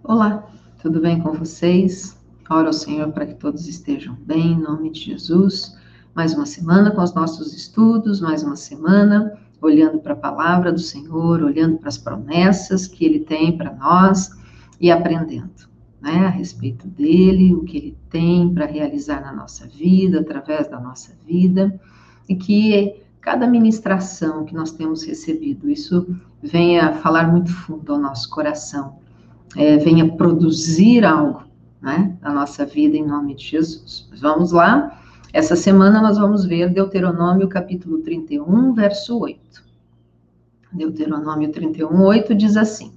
Olá, tudo bem com vocês? Oro ao Senhor para que todos estejam bem, em nome de Jesus. Mais uma semana com os nossos estudos, mais uma semana olhando para a palavra do Senhor, olhando para as promessas que Ele tem para nós e aprendendo, né, a respeito dEle, o que Ele tem para realizar na nossa vida, através da nossa vida, e que cada ministração que nós temos recebido, isso venha falar muito fundo ao nosso coração. Venha produzir algo, né, na nossa vida, em nome de Jesus. Mas vamos lá, essa semana nós vamos ver Deuteronômio capítulo 31, verso 8. Deuteronômio 31, 8 diz assim: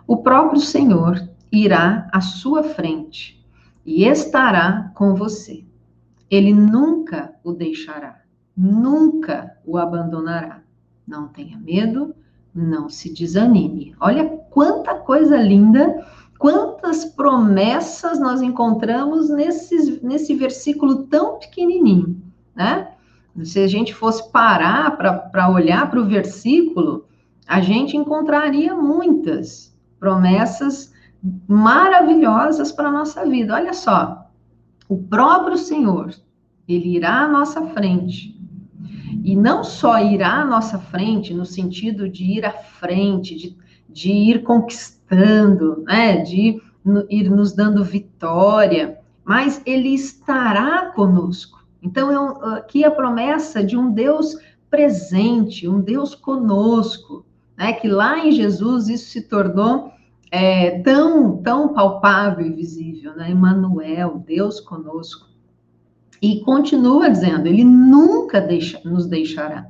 o próprio Senhor irá à sua frente e estará com você. Ele nunca o deixará, nunca o abandonará. Não tenha medo, não se desanime. Olha quanta coisa linda, quantas promessas nós encontramos nesse versículo tão pequenininho, né? Se a gente fosse parar para olhar para o versículo, a gente encontraria muitas promessas maravilhosas para a nossa vida. Olha só, o próprio Senhor, Ele irá à nossa frente. E não só irá à nossa frente, no sentido de ir à frente, de ir conquistando, né, de ir nos dando vitória, mas Ele estará conosco. Então, aqui a promessa de um Deus presente, um Deus conosco, né, que lá em Jesus isso se tornou tão palpável e visível, né? Emmanuel, Deus conosco. E continua dizendo, Ele nunca nos deixará.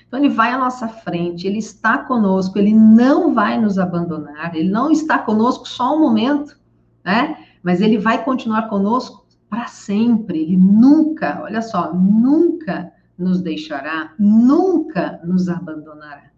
Então, Ele vai à nossa frente, Ele está conosco, Ele não vai nos abandonar, Ele não está conosco só um momento, né? Mas Ele vai continuar conosco para sempre. Ele nunca, olha só, nunca nos deixará, nunca nos abandonará.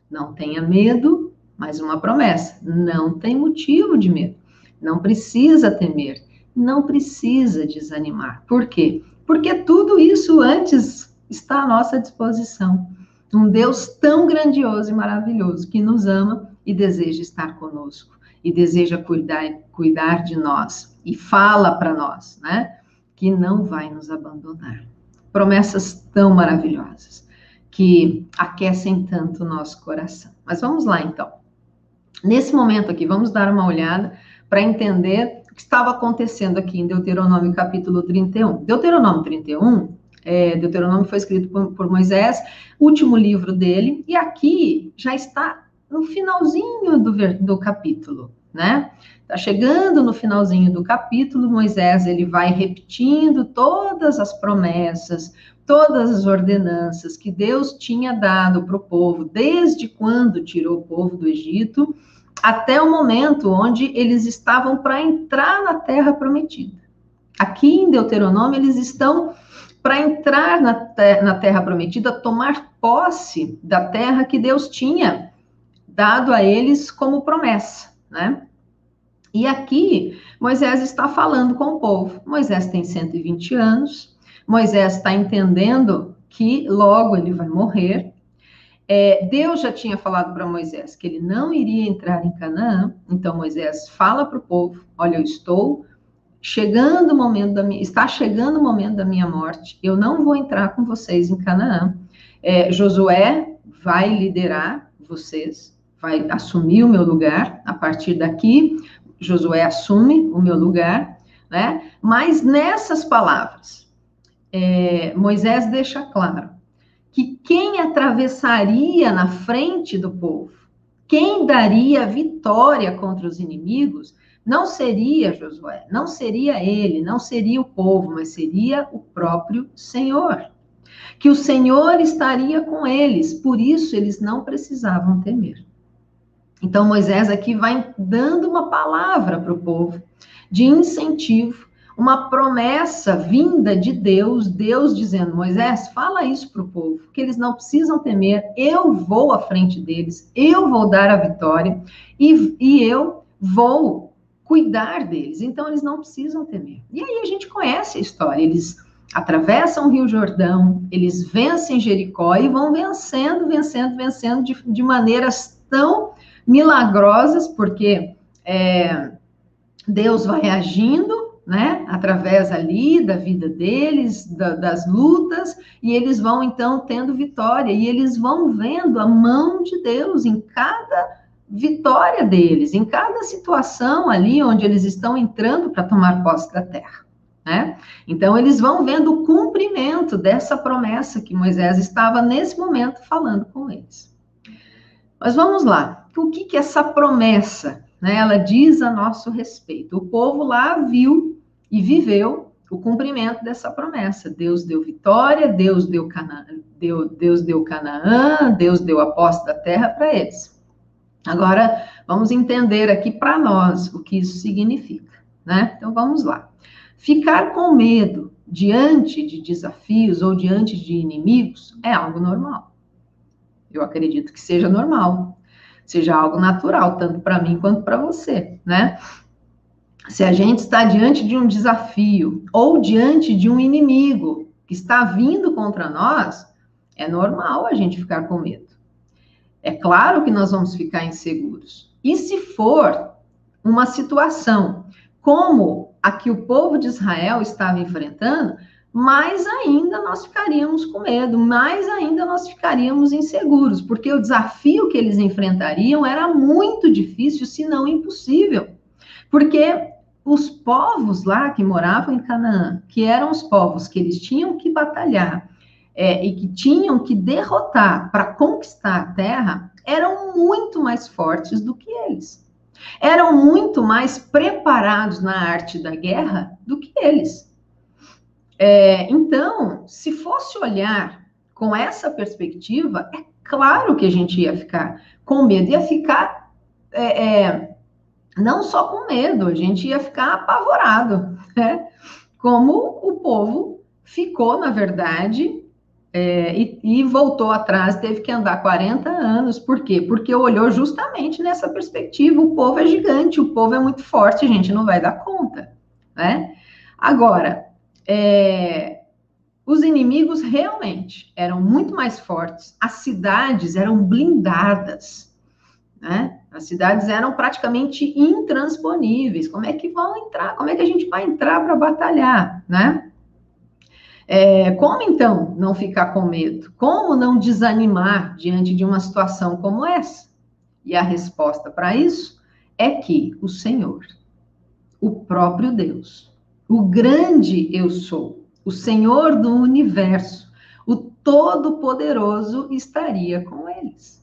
Não tenha medo, mais uma promessa, não tem motivo de medo, não precisa temer, não precisa desanimar. Por quê? Porque tudo isso antes está à nossa disposição. Um Deus tão grandioso e maravilhoso que nos ama e deseja estar conosco, e deseja cuidar de nós, e fala para nós, né, que não vai nos abandonar. Promessas tão maravilhosas, que aquecem tanto o nosso coração. Mas vamos lá, então. Nesse momento aqui, vamos dar uma olhada para entender o que estava acontecendo aqui em Deuteronômio capítulo 31. Deuteronômio 31, Deuteronômio foi escrito por Moisés, último livro dele, e aqui já está no finalzinho do capítulo, né? Está chegando no finalzinho do capítulo, Moisés ele vai repetindo todas as promessas, todas as ordenanças que Deus tinha dado para o povo, desde quando tirou o povo do Egito, até o momento onde eles estavam para entrar na terra prometida. Aqui em Deuteronômio, eles estão para entrar na terra prometida, tomar posse da terra que Deus tinha dado a eles como promessa, né? E aqui, Moisés está falando com o povo. Moisés tem 120 anos, Moisés está entendendo que logo ele vai morrer. Deus já tinha falado para Moisés que ele não iria entrar em Canaã, então Moisés fala para o povo, olha, está chegando o momento da minha morte, eu não vou entrar com vocês em Canaã. Josué vai liderar vocês, vai assumir o meu lugar, a partir daqui, Josué assume o meu lugar, né? Mas nessas palavras, Moisés deixa claro que quem atravessaria na frente do povo, quem daria vitória contra os inimigos, não seria Josué, não seria ele, não seria o povo, mas seria o próprio Senhor. Que o Senhor estaria com eles, por isso eles não precisavam temer. Então Moisés aqui vai dando uma palavra para o povo de incentivo, uma promessa vinda de Deus, Deus dizendo, Moisés, fala isso para o povo, que eles não precisam temer, eu vou à frente deles, eu vou dar a vitória e eu vou cuidar deles, então eles não precisam temer. E aí a gente conhece a história, eles atravessam o Rio Jordão, eles vencem Jericó e vão vencendo de maneiras tão milagrosas, porque Deus vai agindo, né, através ali da vida deles, das lutas, e eles vão então tendo vitória, e eles vão vendo a mão de Deus em cada vitória deles, em cada situação ali onde eles estão entrando para tomar posse da terra, né? Então eles vão vendo o cumprimento dessa promessa que Moisés estava nesse momento falando com eles. Mas vamos lá, o que essa promessa, né, ela diz a nosso respeito? O povo lá viu e viveu o cumprimento dessa promessa. Deus deu vitória, Deus deu Canaã, Deus deu a posse da terra para eles. Agora, vamos entender aqui para nós o que isso significa, né? Então, vamos lá. Ficar com medo diante de desafios ou diante de inimigos é algo normal. Eu acredito que seja normal, seja algo natural, tanto para mim quanto para você, né? Se a gente está diante de um desafio ou diante de um inimigo que está vindo contra nós, é normal a gente ficar com medo. É claro que nós vamos ficar inseguros. E se for uma situação como a que o povo de Israel estava enfrentando, mais ainda nós ficaríamos com medo, mais ainda nós ficaríamos inseguros, porque o desafio que eles enfrentariam era muito difícil, se não impossível. Porque os povos lá que moravam em Canaã, que eram os povos que eles tinham que batalhar, e que tinham que derrotar para conquistar a terra, eram muito mais fortes do que eles. Eram muito mais preparados na arte da guerra do que eles. Então, se fosse olhar com essa perspectiva, é claro que a gente ia ficar com medo, ia ficar não só com medo, a gente ia ficar apavorado, né? Como o povo ficou, na verdade, e voltou atrás, teve que andar 40 anos. Por quê? Porque olhou justamente nessa perspectiva. O povo é gigante, o povo é muito forte, a gente não vai dar conta, né? Agora, os inimigos realmente eram muito mais fortes, as cidades eram blindadas, né? As cidades eram praticamente intransponíveis. Como é que vão entrar? Como é que a gente vai entrar para batalhar, né? Como então não ficar com medo? Como não desanimar diante de uma situação como essa? E a resposta para isso é que o Senhor, o próprio Deus, o grande eu sou, o Senhor do universo, o Todo-Poderoso estaria com eles.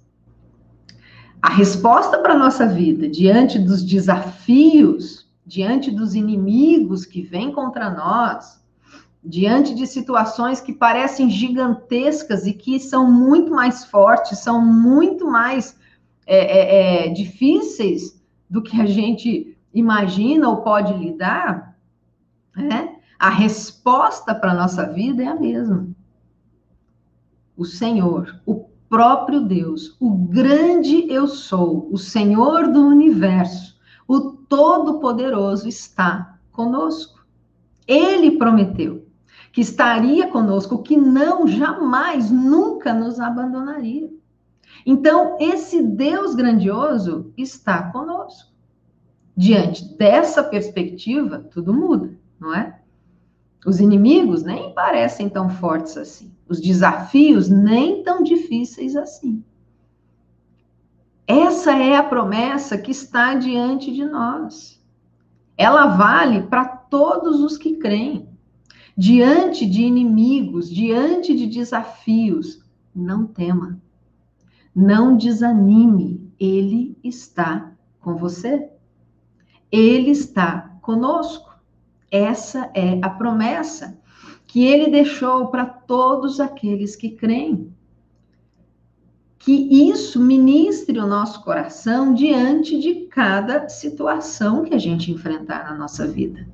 A resposta para a nossa vida diante dos desafios, diante dos inimigos que vêm contra nós, diante de situações que parecem gigantescas e que são muito mais fortes, são muito mais difíceis do que a gente imagina ou pode lidar, né? A resposta para a nossa vida é a mesma. O Senhor, o próprio Deus, o grande eu sou, o Senhor do universo, o Todo-Poderoso está conosco. Ele prometeu que estaria conosco, que não, jamais, nunca nos abandonaria. Então, esse Deus grandioso está conosco. Diante dessa perspectiva, tudo muda, não é? Os inimigos nem parecem tão fortes assim. Os desafios nem tão difíceis assim. Essa é a promessa que está diante de nós. Ela vale para todos os que creem. Diante de inimigos, diante de desafios, não tema. Não desanime. Ele está com você. Ele está conosco. Essa é a promessa que ele deixou para todos aqueles que creem. Que isso ministre o nosso coração diante de cada situação que a gente enfrentar na nossa vida.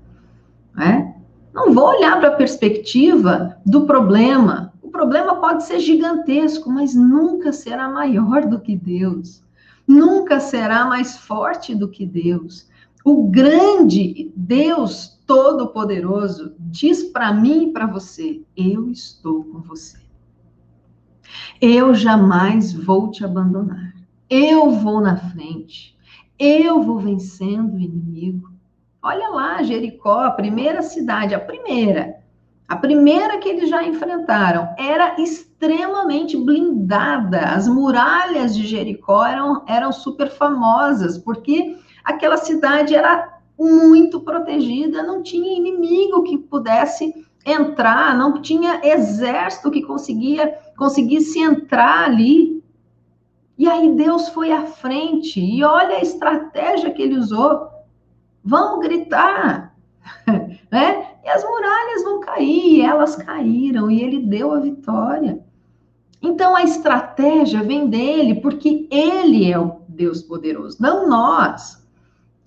Né? Não vou olhar para a perspectiva do problema. O problema pode ser gigantesco, mas nunca será maior do que Deus. Nunca será mais forte do que Deus. O grande Deus Todo-Poderoso diz para mim e para você: eu estou com você. Eu jamais vou te abandonar. Eu vou na frente. Eu vou vencendo o inimigo. Olha lá, Jericó, a primeira cidade, a primeira que eles já enfrentaram, era extremamente blindada. As muralhas de Jericó eram super famosas, porque aquela cidade era muito protegida, não tinha inimigo que pudesse entrar, não tinha exército que conseguisse entrar ali. E aí Deus foi à frente, e olha a estratégia que ele usou. Vamos gritar, né? E as muralhas vão cair, e elas caíram, e ele deu a vitória. Então a estratégia vem dele, porque ele é o Deus poderoso, não nós,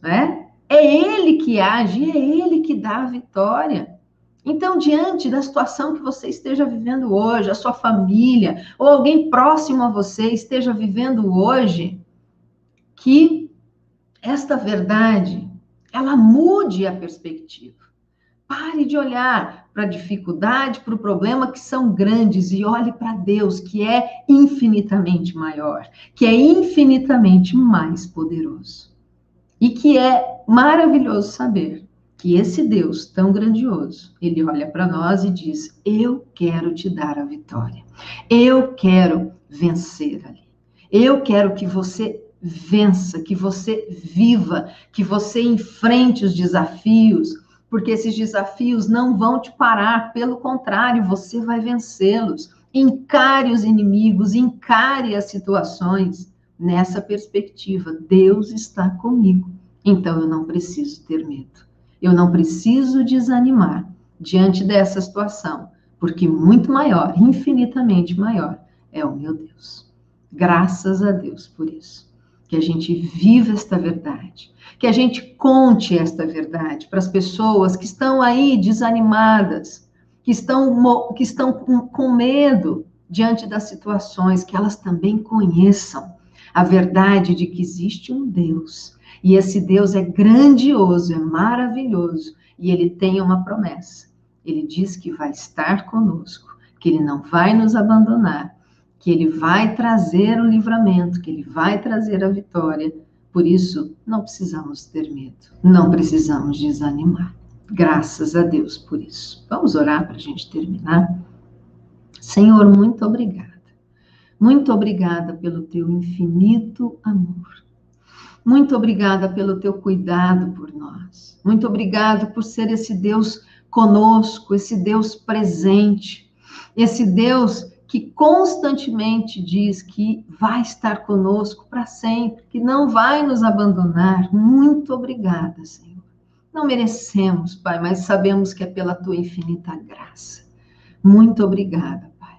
né? É ele que age, é ele que dá a vitória. Então, diante da situação que você esteja vivendo hoje, a sua família, ou alguém próximo a você esteja vivendo hoje, que esta verdade, ela mude a perspectiva. Pare de olhar para a dificuldade, para o problema que são grandes e olhe para Deus, que é infinitamente maior, que é infinitamente mais poderoso. E que é maravilhoso saber que esse Deus tão grandioso, ele olha para nós e diz: eu quero te dar a vitória. Eu quero vencer ali. Eu quero que você vença, que você viva, que você enfrente os desafios, porque esses desafios não vão te parar, pelo contrário, você vai vencê-los. Encare os inimigos, encare as situações nessa perspectiva. Deus está comigo, então eu não preciso ter medo. Eu não preciso desanimar diante dessa situação, porque muito maior, infinitamente maior, é o meu Deus. Graças a Deus por isso. Que a gente viva esta verdade, que a gente conte esta verdade para as pessoas que estão aí desanimadas, que estão com medo diante das situações, que elas também conheçam a verdade de que existe um Deus, e esse Deus é grandioso, é maravilhoso, e ele tem uma promessa. Ele diz que vai estar conosco, que ele não vai nos abandonar, que ele vai trazer o livramento, que ele vai trazer a vitória. Por isso, não precisamos ter medo, não precisamos desanimar. Graças a Deus por isso. Vamos orar para a gente terminar? Senhor, muito obrigada. Muito obrigada pelo teu infinito amor. Muito obrigada pelo teu cuidado por nós. Muito obrigada por ser esse Deus conosco, esse Deus presente, esse Deus que constantemente diz que vai estar conosco para sempre, que não vai nos abandonar. Muito obrigada, Senhor. Não merecemos, Pai, mas sabemos que é pela tua infinita graça. Muito obrigada, Pai.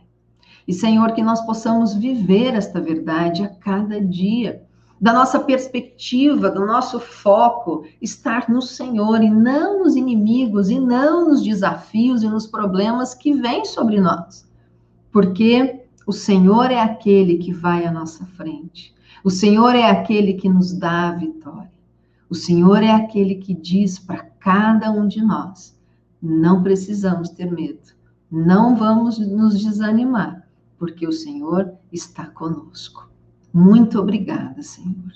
E, Senhor, que nós possamos viver esta verdade a cada dia, da nossa perspectiva, do nosso foco, estar no Senhor e não nos inimigos, e não nos desafios e nos problemas que vêm sobre nós. Porque o Senhor é aquele que vai à nossa frente. O Senhor é aquele que nos dá a vitória. O Senhor é aquele que diz para cada um de nós: não precisamos ter medo, não vamos nos desanimar, porque o Senhor está conosco. Muito obrigada, Senhor.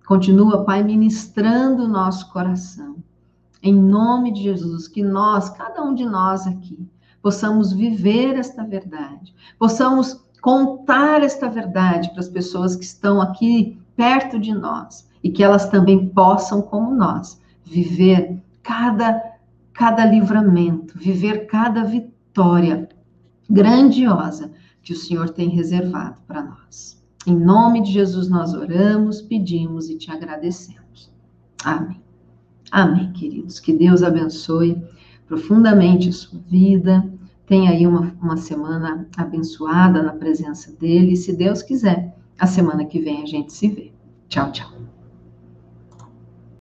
Continua, Pai, ministrando o nosso coração. Em nome de Jesus, que nós, cada um de nós aqui, possamos viver esta verdade, possamos contar esta verdade para as pessoas que estão aqui perto de nós e que elas também possam, como nós, viver cada livramento, viver cada vitória grandiosa que o Senhor tem reservado para nós. Em nome de Jesus nós oramos, pedimos e te agradecemos. Amém. Amém, queridos. Que Deus abençoe profundamente a sua vida. Tenha aí uma semana abençoada na presença dele. E se Deus quiser, a semana que vem a gente se vê. Tchau, tchau.